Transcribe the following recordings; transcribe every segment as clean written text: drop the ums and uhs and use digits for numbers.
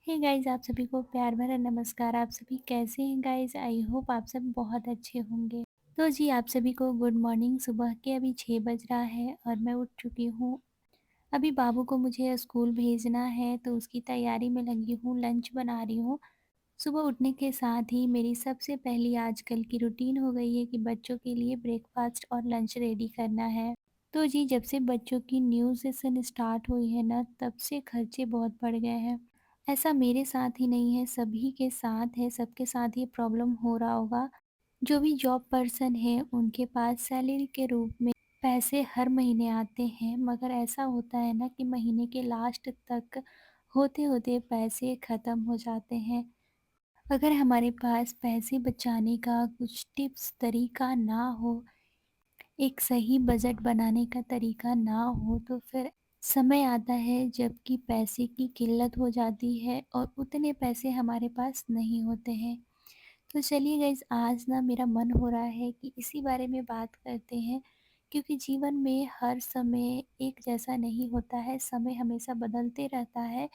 Hey guys, आप सभी को प्यार भरा नमस्कार। आप सभी कैसे हैं गाइस? आई होप आप सब बहुत अच्छे होंगे। तो जी, आप सभी को गुड मॉर्निंग। सुबह के अभी 6 बज रहा है और मैं उठ चुकी हूँ। अभी बाबू को मुझे स्कूल भेजना है तो उसकी तैयारी में लगी हूँ, लंच बना रही हूँ। सुबह उठने के साथ ही मेरी सबसे पहली आजकल की रूटीन हो गई है कि बच्चों के लिए ब्रेकफास्ट और लंच रेडी करना है। तो जी, जब से बच्चों की न्यू सेशन स्टार्ट हुई है ना, तब से खर्चे बहुत बढ़ गए हैं। ऐसा मेरे साथ ही नहीं है, सभी के साथ है, सबके साथ ये प्रॉब्लम हो रहा होगा। जो भी जॉब पर्सन है उनके पास सैलरी के रूप में पैसे हर महीने आते हैं, मगर ऐसा होता है ना कि महीने के लास्ट तक होते-होते पैसे ख़त्म हो जाते हैं। अगर हमारे पास पैसे बचाने का कुछ टिप्स तरीका ना हो, एक सही बजट बनाने का तरीका ना हो, तो फिर समय आता है जबकि पैसे की किल्लत हो जाती है और उतने पैसे हमारे पास नहीं होते हैं। तो चलिए गाइज़, आज ना मेरा मन हो रहा है कि इसी बारे में बात करते हैं, क्योंकि जीवन में हर समय एक जैसा नहीं होता है, समय हमेशा बदलते रहता है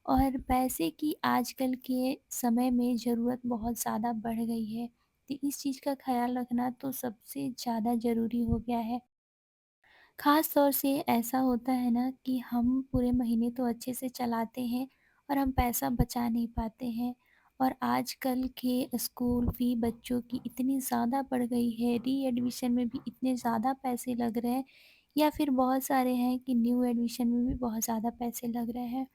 और पैसे की आजकल के समय में ज़रूरत बहुत ज़्यादा बढ़ गई है। तो इस चीज़ का ख़्याल रखना तो सबसे ज़्यादा ज़रूरी हो गया है। ख़ास तौर से ऐसा होता है ना कि हम पूरे महीने तो अच्छे से चलाते हैं और हम पैसा बचा नहीं पाते हैं। और आजकल के स्कूल फ़ी बच्चों की इतनी ज़्यादा बढ़ गई है, री-एडमिशन में भी इतने ज़्यादा पैसे लग रहे हैं, या फिर बहुत सारे हैं कि न्यू एडमिशन में भी बहुत ज़्यादा पैसे लग रहे हैं।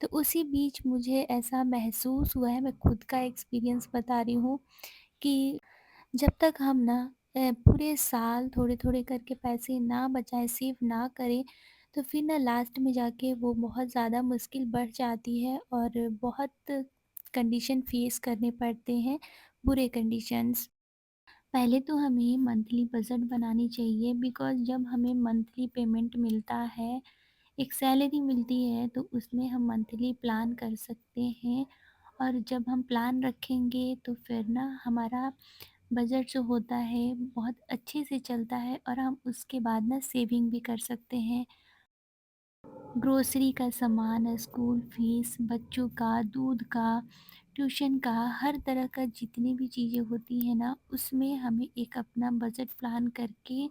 तो उसी बीच मुझे ऐसा महसूस हुआ है, मैं खुद का एक्सपीरियंस बता रही हूँ कि जब तक हम ना पूरे साल थोड़े-थोड़े करके पैसे ना बचाएँ, सेव ना करें, तो फिर ना लास्ट में जाके वो बहुत ज़्यादा मुश्किल बढ़ जाती है और बहुत कंडीशन फेस करने पड़ते हैं, बुरे कंडीशंस। पहले तो हमें मंथली बजट बनानी चाहिए, बिकॉज़ जब हमें मंथली पेमेंट मिलता है, एक सैलरी मिलती है, तो उसमें हम मंथली प्लान कर सकते हैं। और जब हम प्लान रखेंगे तो फिर ना हमारा बजट जो होता है बहुत अच्छे से चलता है और हम उसके बाद ना सेविंग भी कर सकते हैं। ग्रोसरी का सामान, स्कूल फीस, बच्चों का, दूध का, ट्यूशन का, हर तरह का जितनी भी चीज़ें होती हैं ना, उसमें हमें एक अपना बजट प्लान करके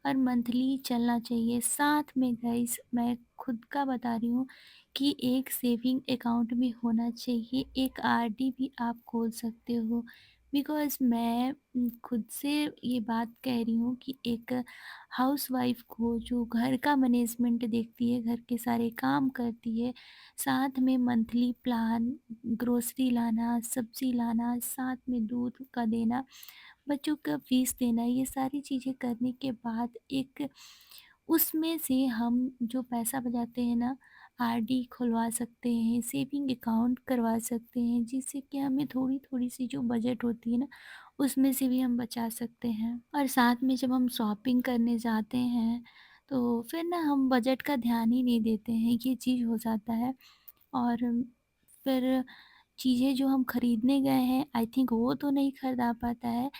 और मंथली चलना चाहिए। साथ में गाइस, मैं खुद का बता रही हूँ कि एक सेविंग अकाउंट भी होना चाहिए, एक आरडी भी आप खोल सकते हो। बिकॉज़ मैं खुद से ये बात कह रही हूँ कि एक हाउसवाइफ़ को जो घर का मैनेजमेंट देखती है, घर के सारे काम करती है, साथ में मंथली प्लान, ग्रोसरी लाना, सब्ज़ी लाना, साथ में दूध का देना, बच्चों का फ़ीस देना, ये सारी चीज़ें करने के बाद एक उसमें से हम जो पैसा बचाते हैं ना, आरडी खुलवा सकते हैं, सेविंग अकाउंट करवा सकते हैं, जिससे कि हमें थोड़ी-थोड़ी सी जो बजट होती है ना, उसमें से भी हम बचा सकते हैं। और साथ में जब हम शॉपिंग करने जाते हैं, तो फिर ना हम बजट का ध्यान ही नहीं देते हैं, ये चीज़ हो जाता है। और फिर चीज़ें जो हम खरीदने गए हैं, आई थिंक वो तो नहीं खरीदा पाता है,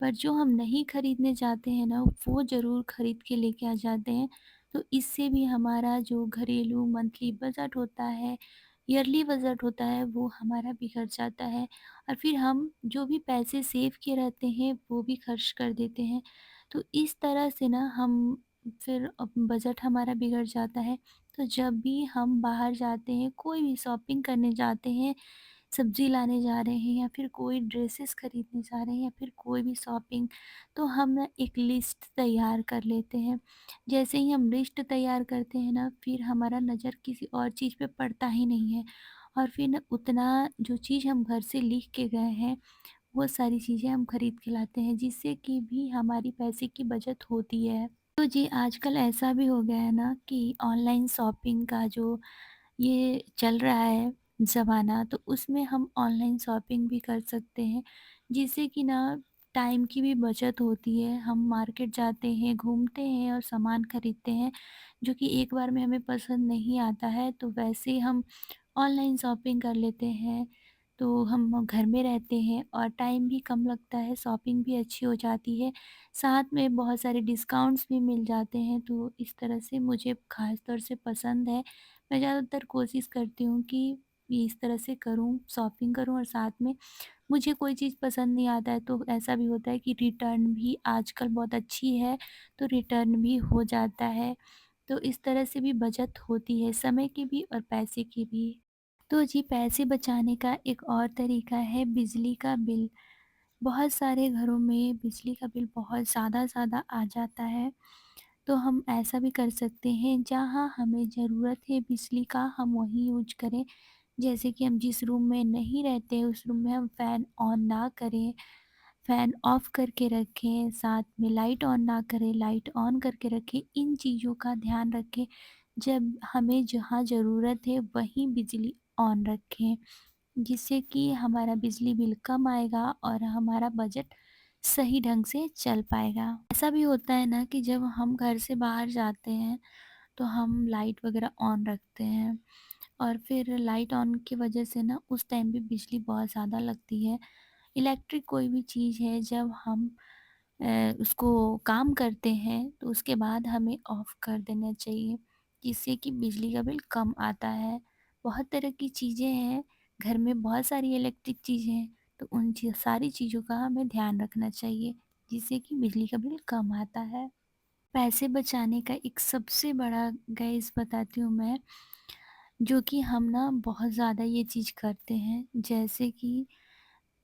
पर जो हम नहीं खरीदने जाते हैं ना, वो ज़रूर खरीद के लेके आ जाते हैं। तो इससे भी हमारा जो घरेलू मंथली बजट होता है, ईयरली बजट होता है, वो हमारा बिगड़ जाता है और फिर हम जो भी पैसे सेव किए रहते हैं, वो भी खर्च कर देते हैं। तो इस तरह से ना हम फिर बजट हमारा बिगड़ जाता है। तो जब भी हम बाहर जाते हैं, कोई भी शॉपिंग करने जाते हैं, सब्ज़ी लाने जा रहे हैं या फिर कोई ड्रेसेस खरीदने जा रहे हैं या फिर कोई भी शॉपिंग, तो हम ना एक लिस्ट तैयार कर लेते हैं। जैसे ही हम लिस्ट तैयार करते हैं ना, फिर हमारा नज़र किसी और चीज़ पे पड़ता ही नहीं है और फिर ना उतना जो चीज़ हम घर से लिख के गए हैं, वो सारी चीज़ें हम खरीद के लाते हैं, जिससे कि भी हमारी पैसे की बचत होती है। तो जी, आजकल ऐसा भी हो गया है ना कि ऑनलाइन शॉपिंग का जो ये चल रहा है ज़माना, तो उसमें हम ऑनलाइन शॉपिंग भी कर सकते हैं, जिससे कि ना टाइम की भी बचत होती है। हम मार्केट जाते हैं, घूमते हैं और सामान खरीदते हैं, जो कि एक बार में हमें पसंद नहीं आता है, तो वैसे हम ऑनलाइन शॉपिंग कर लेते हैं। तो हम घर में रहते हैं और टाइम भी कम लगता है, शॉपिंग भी अच्छी हो जाती है, साथ में बहुत सारे डिस्काउंट्स भी मिल जाते हैं। तो इस तरह से मुझे ख़ास तौर से पसंद है। मैं ज़्यादातर कोशिश करती हूँ कि भी इस तरह से करूँ, शॉपिंग करूँ और साथ में मुझे कोई चीज़ पसंद नहीं आता है तो ऐसा भी होता है कि रिटर्न भी आजकल बहुत अच्छी है, तो रिटर्न भी हो जाता है। तो इस तरह से भी बचत होती है, समय की भी और पैसे की भी। तो जी, पैसे बचाने का एक और तरीका है बिजली का बिल। बहुत सारे घरों में बिजली का बिल बहुत ज़्यादा ज़्यादा आ जाता है, तो हम ऐसा भी कर सकते हैं जहाँ हमें ज़रूरत है बिजली का हम वहीं यूज करें। जैसे कि हम जिस रूम में नहीं रहते उस रूम में हम फ़ैन ऑन ना करें, फ़ैन ऑफ़ करके रखें, साथ में लाइट ऑन ना करें, लाइट ऑन करके रखें। इन चीज़ों का ध्यान रखें। जब हमें जहाँ ज़रूरत है वहीं बिजली ऑन रखें, जिससे कि हमारा बिजली बिल कम आएगा और हमारा बजट सही ढंग से चल पाएगा। ऐसा भी होता है ना कि जब हम घर से बाहर जाते हैं तो हम लाइट वगैरह ऑन रखते हैं और फिर लाइट ऑन की वजह से ना उस टाइम भी बिजली बहुत ज़्यादा लगती है। इलेक्ट्रिक कोई भी चीज़ है जब हम उसको काम करते हैं तो उसके बाद हमें ऑफ़ कर देना चाहिए, जिससे कि बिजली का बिल कम आता है। बहुत तरह की चीज़ें हैं, घर में बहुत सारी इलेक्ट्रिक चीज़ें हैं, तो उन सारी चीज़ों का हमें ध्यान रखना चाहिए, जिससे कि बिजली का बिल कम आता है। पैसे बचाने का एक सबसे बड़ा गाइस बताती हूँ मैं, जो कि हम ना बहुत ज़्यादा ये चीज़ करते हैं, जैसे कि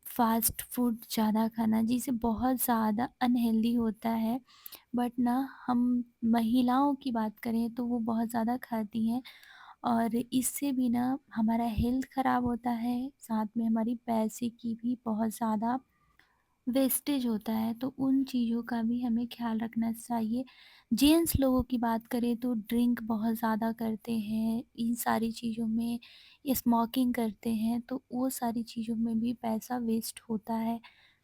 फ़ास्ट फूड ज़्यादा खाना, जिसे बहुत ज़्यादा अनहेल्दी होता है। बट ना हम महिलाओं की बात करें तो वो बहुत ज़्यादा खाती हैं और इससे भी ना हमारा हेल्थ ख़राब होता है, साथ में हमारी पैसे की भी बहुत ज़्यादा वेस्टेज होता है, तो उन चीज़ों का भी हमें ख़्याल रखना चाहिए। जेंट्स लोगों की बात करें तो ड्रिंक बहुत ज़्यादा करते हैं, इन सारी चीज़ों में स्मोकिंग करते हैं, तो वो सारी चीज़ों में भी पैसा वेस्ट होता है।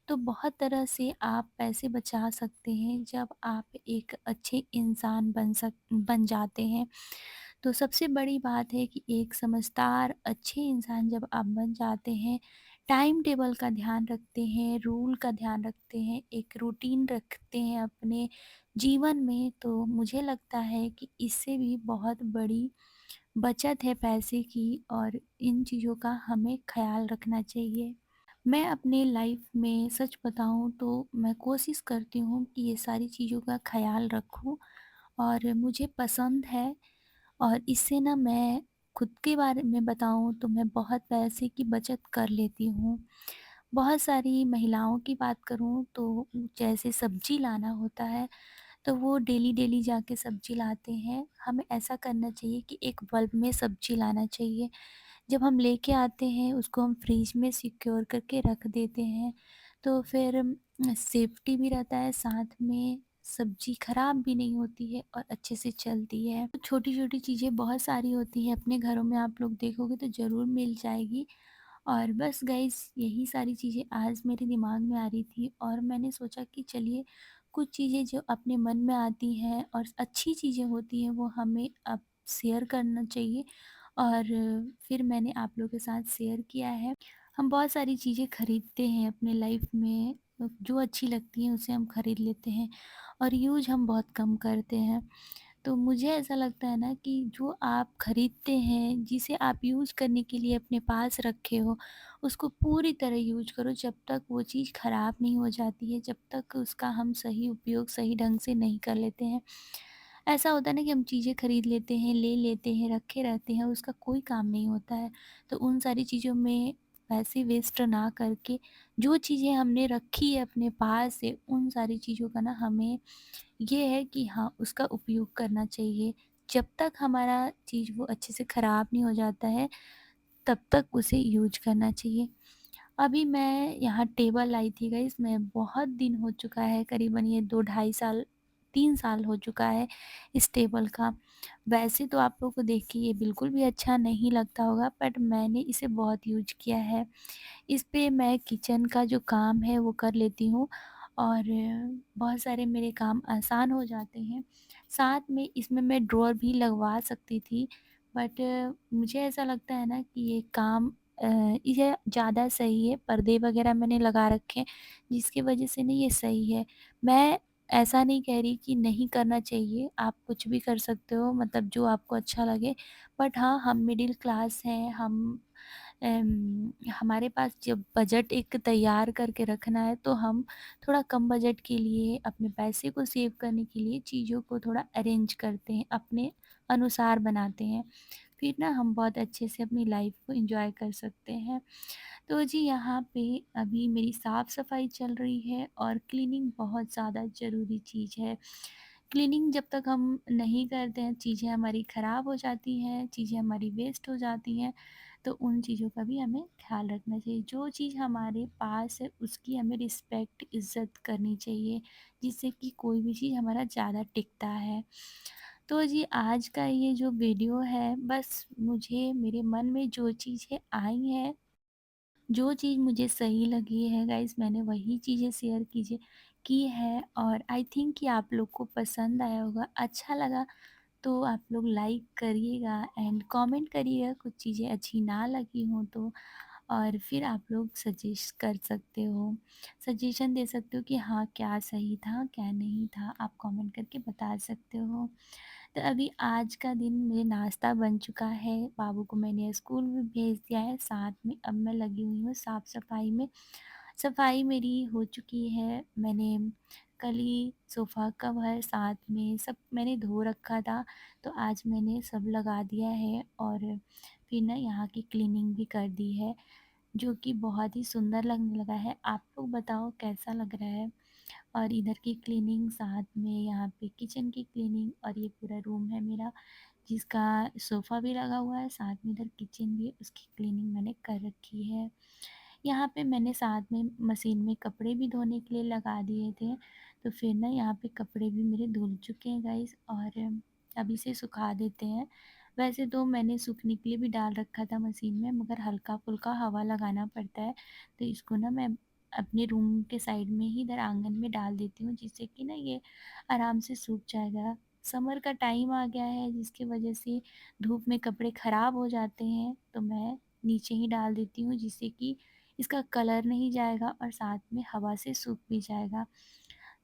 तो बहुत तरह से आप पैसे बचा सकते हैं जब आप एक अच्छे इंसान बन जाते हैं। तो सबसे बड़ी बात है कि एक समझदार अच्छे इंसान जब आप बन जाते हैं, टाइम टेबल का ध्यान रखते हैं, रूल का ध्यान रखते हैं, एक रूटीन रखते हैं अपने जीवन में, तो मुझे लगता है कि इससे भी बहुत बड़ी बचत है पैसे की और इन चीज़ों का हमें ख़्याल रखना चाहिए। मैं अपने लाइफ में सच बताऊँ तो मैं कोशिश करती हूँ कि ये सारी चीज़ों का ख़्याल रखूँ और मुझे पसंद है और इससे ना मैं खुद के बारे में बताऊँ तो मैं बहुत पैसे की बचत कर लेती हूँ। बहुत सारी महिलाओं की बात करूँ तो जैसे सब्ज़ी लाना होता है तो वो डेली-डेली जाके सब्ज़ी लाते हैं। हमें ऐसा करना चाहिए कि एक बल्क में सब्ज़ी लाना चाहिए। जब हम लेके आते हैं उसको हम फ्रिज में सिक्योर करके रख देते हैं, तो फिर सेफ्टी भी रहता है, साथ में सब्ज़ी खराब भी नहीं होती है और अच्छे से चलती है। तो छोटी-छोटी चीज़ें बहुत सारी होती हैं, अपने घरों में आप लोग देखोगे तो ज़रूर मिल जाएगी। और बस गाइस यही सारी चीज़ें आज मेरे दिमाग में आ रही थी और मैंने सोचा कि चलिए कुछ चीज़ें जो अपने मन में आती हैं और अच्छी चीज़ें होती हैं वो हमें अब शेयर करना चाहिए और फिर मैंने आप लोगों के साथ शेयर किया है। हम बहुत सारी चीज़ें खरीदते हैं अपने लाइफ में, जो अच्छी लगती हैं उसे हम खरीद लेते हैं और यूज़ हम बहुत कम करते हैं। तो मुझे ऐसा लगता है ना कि जो आप खरीदते हैं, जिसे आप यूज़ करने के लिए अपने पास रखे हो, उसको पूरी तरह यूज़ करो जब तक वो चीज़ ख़राब नहीं हो जाती है, जब तक उसका हम सही उपयोग सही ढंग से नहीं कर लेते हैं। ऐसा होता है ना कि हम चीज़ें खरीद लेते हैं, ले लेते हैं, रखे रहते हैं, उसका कोई काम नहीं होता है। तो उन सारी चीज़ों में पैसे वेस्ट ना करके, जो चीज़ें हमने रखी है अपने पास से, उन सारी चीज़ों का ना हमें ये है कि हाँ, उसका उपयोग करना चाहिए। जब तक हमारा चीज़ वो अच्छे से ख़राब नहीं हो जाता है, तब तक उसे यूज़ करना चाहिए। अभी मैं यहाँ टेबल लाई थी गाइस, मैं बहुत दिन हो चुका है, करीबन ये 2 ढाई साल 3 साल हो चुका है इस टेबल का। वैसे तो आप लोगों को देख के ये बिल्कुल भी अच्छा नहीं लगता होगा, बट मैंने इसे बहुत यूज़ किया है। इस पे मैं किचन का जो काम है वो कर लेती हूँ और बहुत सारे मेरे काम आसान हो जाते हैं। साथ में इसमें मैं ड्रॉअर भी लगवा सकती थी, बट मुझे ऐसा लगता है ना कि ये काम ये ज़्यादा सही है। पर्दे वग़ैरह मैंने लगा रखे हैं जिसकी वज़ह से ना ये सही है। मैं ऐसा नहीं कह रही कि नहीं करना चाहिए, आप कुछ भी कर सकते हो मतलब जो आपको अच्छा लगे। बट हाँ, हम मिडिल क्लास हैं, हम हमारे पास जब बजट एक तैयार करके रखना है तो हम थोड़ा कम बजट के लिए अपने पैसे को सेव करने के लिए चीज़ों को थोड़ा अरेंज करते हैं, अपने अनुसार बनाते हैं। फिर ना हम बहुत अच्छे से अपनी लाइफ को एंजॉय कर सकते हैं। तो जी यहाँ पे अभी मेरी साफ़-सफ़ाई चल रही है और क्लीनिंग बहुत ज़्यादा ज़रूरी चीज़ है। क्लीनिंग जब तक हम नहीं करते हैं, चीज़ें हमारी ख़राब हो जाती हैं, चीज़ें हमारी वेस्ट हो जाती हैं, तो उन चीज़ों का भी हमें ख़्याल रखना चाहिए। जो चीज़ हमारे पास है उसकी हमें रिस्पेक्ट, इज़्ज़त करनी चाहिए, जिससे कि कोई भी चीज़ हमारा ज़्यादा टिकता है। तो जी आज का ये जो वीडियो है, बस मुझे मेरे मन में जो चीज़ें आई हैं, जो चीज़ मुझे सही लगी है गाइज़, मैंने वही चीज़ें शेयर की है और आई थिंक कि आप लोग को पसंद आया होगा। अच्छा लगा तो आप लोग लाइक करिएगा एंड कमेंट करिएगा, कुछ चीज़ें अच्छी ना लगी हों तो। और फिर आप लोग सजेस्ट कर सकते हो, सजेशन दे सकते हो कि हाँ, क्या सही था, क्या नहीं था, आप कमेंट करके बता सकते हो। तो अभी आज का दिन मेरे नाश्ता बन चुका है, बाबू को मैंने स्कूल भी भेज दिया है, साथ में अब मैं लगी हुई हूँ साफ-सफाई में। सफाई मेरी हो चुकी है, मैंने कल ही सोफ़ा कवर साथ में सब मैंने धो रखा था, तो आज मैंने सब लगा दिया है और फिर ना यहाँ की क्लीनिंग भी कर दी है, जो कि बहुत ही सुंदर लगने लगा है। आप लोग बताओ कैसा लग रहा है? और इधर की क्लीनिंग साथ में यहाँ पे किचन की क्लीनिंग और ये पूरा रूम है मेरा, जिसका सोफ़ा भी लगा हुआ है, साथ में इधर किचन भी है, उसकी क्लीनिंग मैंने कर रखी है। यहाँ पे मैंने साथ में मशीन में कपड़े भी धोने के लिए लगा दिए थे, तो फिर ना यहाँ पे कपड़े भी मेरे धुल चुके हैं गाइज़ और अभी इसे सुखा देते हैं। वैसे तो मैंने सूखने के लिए भी डाल रखा था मशीन में, मगर हल्का-फुल्का हवा लगाना पड़ता है, तो इसको ना मैं अपने रूम के साइड में ही इधर आँगन में डाल देती हूँ, जिससे कि ना ये आराम से सूख जाएगा। समर का टाइम आ गया है जिसकी वजह से धूप में कपड़े ख़राब हो जाते हैं, तो मैं नीचे ही डाल देती हूँ, जिससे कि इसका कलर नहीं जाएगा और साथ में हवा से सूख भी जाएगा।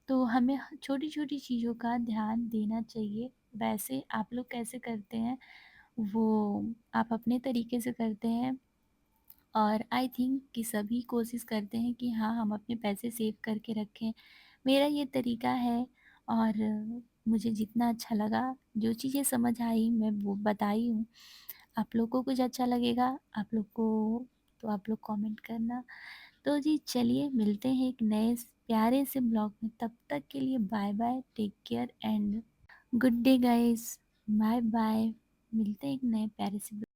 तो हमें छोटी-छोटी चीज़ों का ध्यान देना चाहिए। वैसे आप लोग कैसे करते हैं, वो आप अपने तरीके से करते हैं और आई थिंक कि सभी कोशिश करते हैं कि हाँ, हम अपने पैसे सेव करके रखें। मेरा ये तरीका है और मुझे जितना अच्छा लगा, जो चीज़ें समझ आई मैं वो बताई हूँ। आप लोग को कुछ अच्छा लगेगा, आप लोग को तो आप लोग कमेंट करना। तो जी चलिए मिलते हैं एक नए प्यारे से ब्लॉग में, तब तक के लिए bye bye, take care and good day guys, bye bye. मिलते हैं एक नए प्यारे से